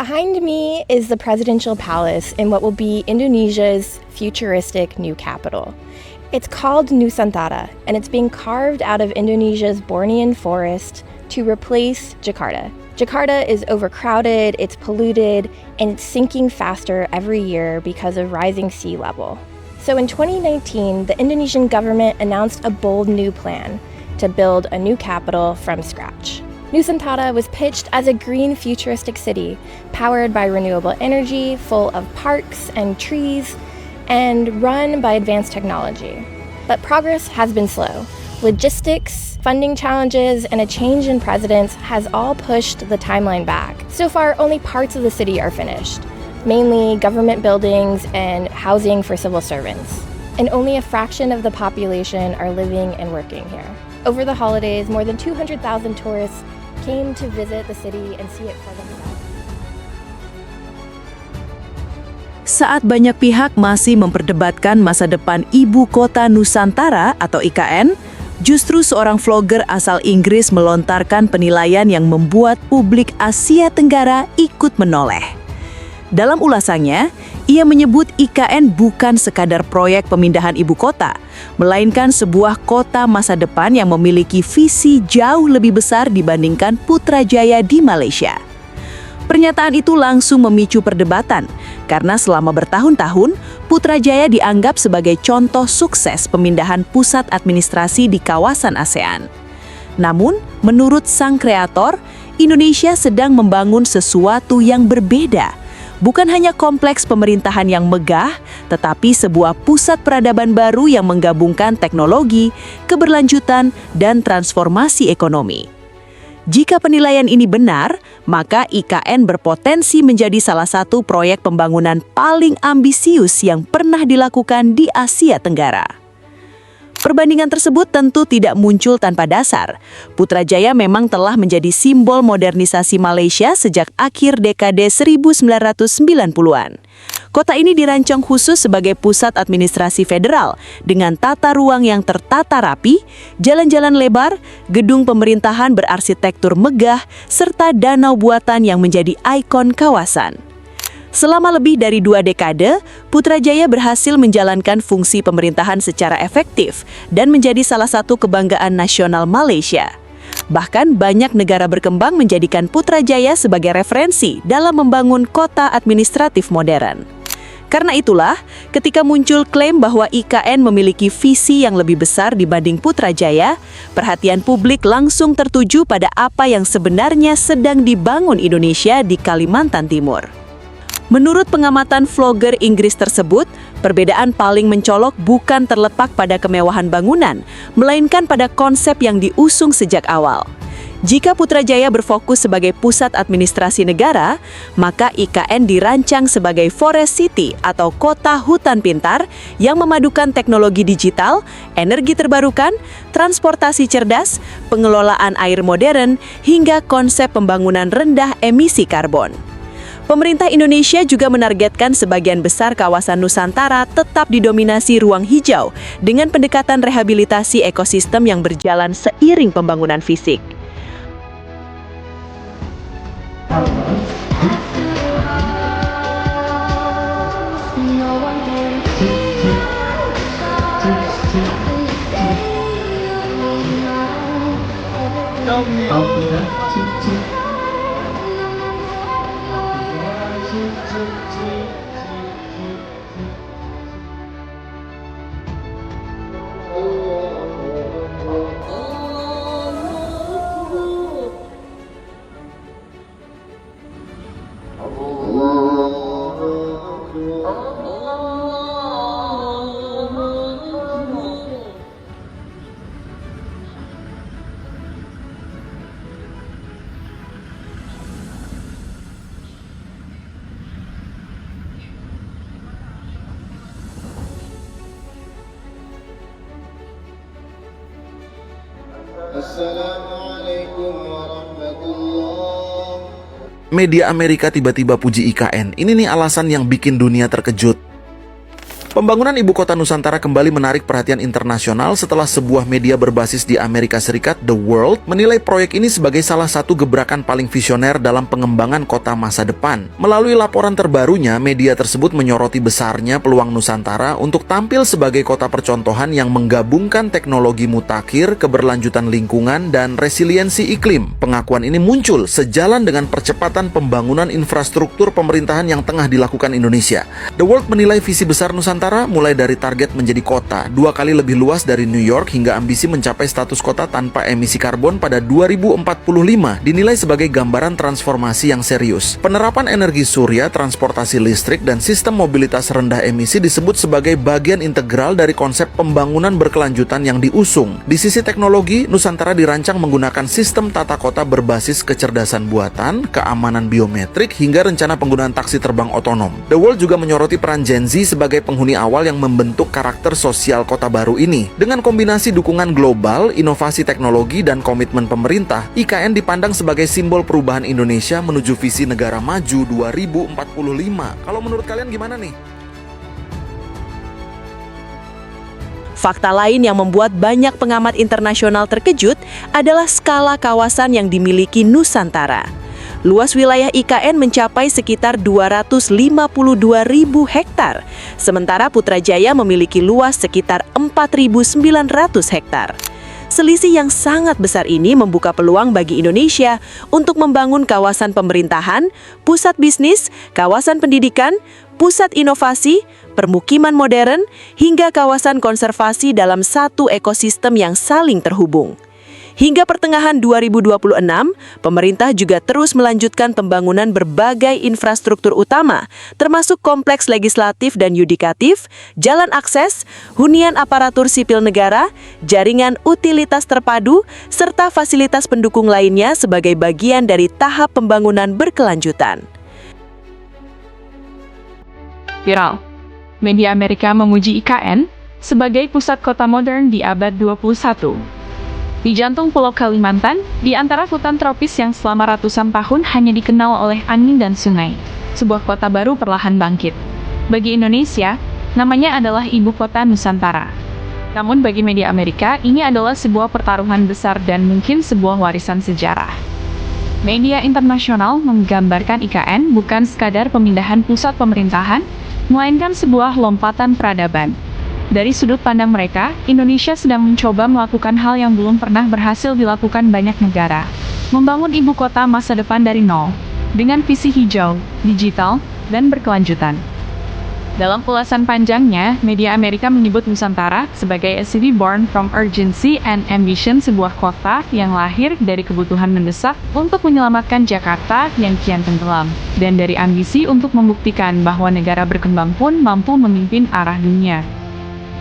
Behind me is the presidential palace in what will be Indonesia's futuristic new capital. It's called Nusantara, and it's being carved out of Indonesia's Bornean forest to replace Jakarta. Jakarta is overcrowded, it's polluted, and it's sinking faster every year because of rising sea level. So in 2019, the Indonesian government announced a bold new plan to build a new capital from scratch. Nusantara was pitched as a green futuristic city, powered by renewable energy, full of parks and trees, and run by advanced technology. But progress has been slow. Logistics, funding challenges, and a change in presidents has all pushed the timeline back. So far, only parts of the city are finished, mainly government buildings and housing for civil servants. And only a fraction of the population are living and working here. Over the holidays, more than 200,000 tourists came to visit the city and see it for themselves. Saat banyak pihak masih memperdebatkan masa depan Ibu Kota Nusantara atau IKN, justru seorang vlogger asal Inggris melontarkan penilaian yang membuat publik Asia Tenggara ikut menoleh. Dalam ulasannya, ia menyebut IKN bukan sekadar proyek pemindahan ibu kota, melainkan sebuah kota masa depan yang memiliki visi jauh lebih besar dibandingkan Putrajaya di Malaysia. Pernyataan itu langsung memicu perdebatan, karena selama bertahun-tahun, Putrajaya dianggap sebagai contoh sukses pemindahan pusat administrasi di kawasan ASEAN. Namun, menurut sang kreator, Indonesia sedang membangun sesuatu yang berbeda. Bukan hanya kompleks pemerintahan yang megah, tetapi sebuah pusat peradaban baru yang menggabungkan teknologi, keberlanjutan, dan transformasi ekonomi. Jika penilaian ini benar, maka IKN berpotensi menjadi salah satu proyek pembangunan paling ambisius yang pernah dilakukan di Asia Tenggara. Perbandingan tersebut tentu tidak muncul tanpa dasar. Putrajaya memang telah menjadi simbol modernisasi Malaysia sejak akhir dekade 1990-an. Kota ini dirancang khusus sebagai pusat administrasi federal dengan tata ruang yang tertata rapi, jalan-jalan lebar, gedung pemerintahan berarsitektur megah, serta danau buatan yang menjadi ikon kawasan. Selama lebih dari 2 dekade, Putrajaya berhasil menjalankan fungsi pemerintahan secara efektif dan menjadi salah satu kebanggaan nasional Malaysia. Bahkan banyak negara berkembang menjadikan Putrajaya sebagai referensi dalam membangun kota administratif modern. Karena itulah, ketika muncul klaim bahwa IKN memiliki visi yang lebih besar dibanding Putrajaya, perhatian publik langsung tertuju pada apa yang sebenarnya sedang dibangun Indonesia di Kalimantan Timur. Menurut pengamatan vlogger Inggris tersebut, perbedaan paling mencolok bukan terletak pada kemewahan bangunan, melainkan pada konsep yang diusung sejak awal. Jika Putrajaya berfokus sebagai pusat administrasi negara, maka IKN dirancang sebagai Forest City atau kota hutan pintar yang memadukan teknologi digital, energi terbarukan, transportasi cerdas, pengelolaan air modern, hingga konsep pembangunan rendah emisi karbon. Pemerintah Indonesia juga menargetkan sebagian besar kawasan Nusantara tetap didominasi ruang hijau dengan pendekatan rehabilitasi ekosistem yang berjalan seiring pembangunan fisik. Assalamualaikum warahmatullahi. Media Amerika tiba-tiba puji IKN. Ini nih alasan yang bikin dunia terkejut. Pembangunan Ibu Kota Nusantara kembali menarik perhatian internasional setelah sebuah media berbasis di Amerika Serikat, The World, menilai proyek ini sebagai salah satu gebrakan paling visioner dalam pengembangan kota masa depan. Melalui laporan terbarunya, media tersebut menyoroti besarnya peluang Nusantara untuk tampil sebagai kota percontohan yang menggabungkan teknologi mutakhir, keberlanjutan lingkungan, dan resiliensi iklim. Pengakuan ini muncul sejalan dengan percepatan pembangunan infrastruktur pemerintahan yang tengah dilakukan Indonesia. The World menilai visi besar Nusantara mulai dari target menjadi kota 2 kali lebih luas dari New York hingga ambisi mencapai status kota tanpa emisi karbon pada 2045 dinilai sebagai gambaran transformasi yang serius. Penerapan energi surya, transportasi listrik, dan sistem mobilitas rendah emisi disebut sebagai bagian integral dari konsep pembangunan berkelanjutan yang diusung. Di sisi teknologi, Nusantara dirancang menggunakan sistem tata kota berbasis kecerdasan buatan, keamanan biometrik, hingga rencana penggunaan taksi terbang otonom. The World juga menyoroti peran Gen Z sebagai penghuni awal yang membentuk karakter sosial kota baru ini. Dengan kombinasi dukungan global, inovasi teknologi, dan komitmen pemerintah, IKN dipandang sebagai simbol perubahan Indonesia menuju visi negara maju 2045. Kalau menurut kalian gimana nih? Fakta lain yang membuat banyak pengamat internasional terkejut adalah skala kawasan yang dimiliki Nusantara. Luas wilayah IKN mencapai sekitar 252.000 hektar, sementara Putrajaya memiliki luas sekitar 4.900 hektar. Selisih yang sangat besar ini membuka peluang bagi Indonesia untuk membangun kawasan pemerintahan, pusat bisnis, kawasan pendidikan, pusat inovasi, permukiman modern, hingga kawasan konservasi dalam satu ekosistem yang saling terhubung. Hingga pertengahan 2026, pemerintah juga terus melanjutkan pembangunan berbagai infrastruktur utama, termasuk kompleks legislatif dan yudikatif, jalan akses, hunian aparatur sipil negara, jaringan utilitas terpadu, serta fasilitas pendukung lainnya sebagai bagian dari tahap pembangunan berkelanjutan. Viral. Media Amerika memuji IKN sebagai pusat kota modern di abad 21. Di jantung Pulau Kalimantan, di antara hutan tropis yang selama ratusan tahun hanya dikenal oleh angin dan sungai, sebuah kota baru perlahan bangkit. Bagi Indonesia, namanya adalah Ibu Kota Nusantara. Namun bagi media Amerika, ini adalah sebuah pertaruhan besar dan mungkin sebuah warisan sejarah. Media internasional menggambarkan IKN bukan sekadar pemindahan pusat pemerintahan, melainkan sebuah lompatan peradaban. Dari sudut pandang mereka, Indonesia sedang mencoba melakukan hal yang belum pernah berhasil dilakukan banyak negara. Membangun ibu kota masa depan dari nol, dengan visi hijau, digital, dan berkelanjutan. Dalam ulasan panjangnya, media Amerika menyebut Nusantara sebagai a city born from urgency and ambition, sebuah kota yang lahir dari kebutuhan mendesak untuk menyelamatkan Jakarta yang kian tenggelam, dan dari ambisi untuk membuktikan bahwa negara berkembang pun mampu memimpin arah dunia.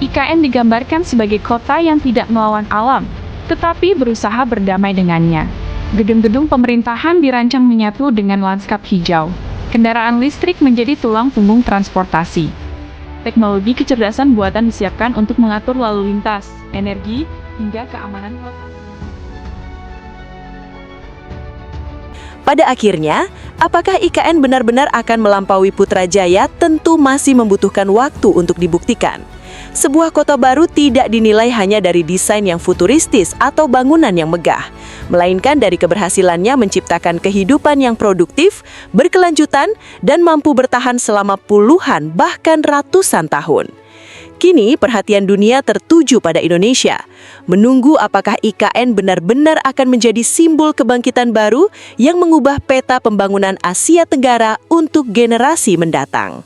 IKN digambarkan sebagai kota yang tidak melawan alam, tetapi berusaha berdamai dengannya. Gedung-gedung pemerintahan dirancang menyatu dengan lanskap hijau. Kendaraan listrik menjadi tulang punggung transportasi. Teknologi kecerdasan buatan disiapkan untuk mengatur lalu lintas, energi, hingga keamanan kota. Pada akhirnya, apakah IKN benar-benar akan melampaui Putrajaya tentu masih membutuhkan waktu untuk dibuktikan. Sebuah kota baru tidak dinilai hanya dari desain yang futuristis atau bangunan yang megah, melainkan dari keberhasilannya menciptakan kehidupan yang produktif, berkelanjutan, dan mampu bertahan selama puluhan bahkan ratusan tahun. Kini perhatian dunia tertuju pada Indonesia, menunggu apakah IKN benar-benar akan menjadi simbol kebangkitan baru yang mengubah peta pembangunan Asia Tenggara untuk generasi mendatang.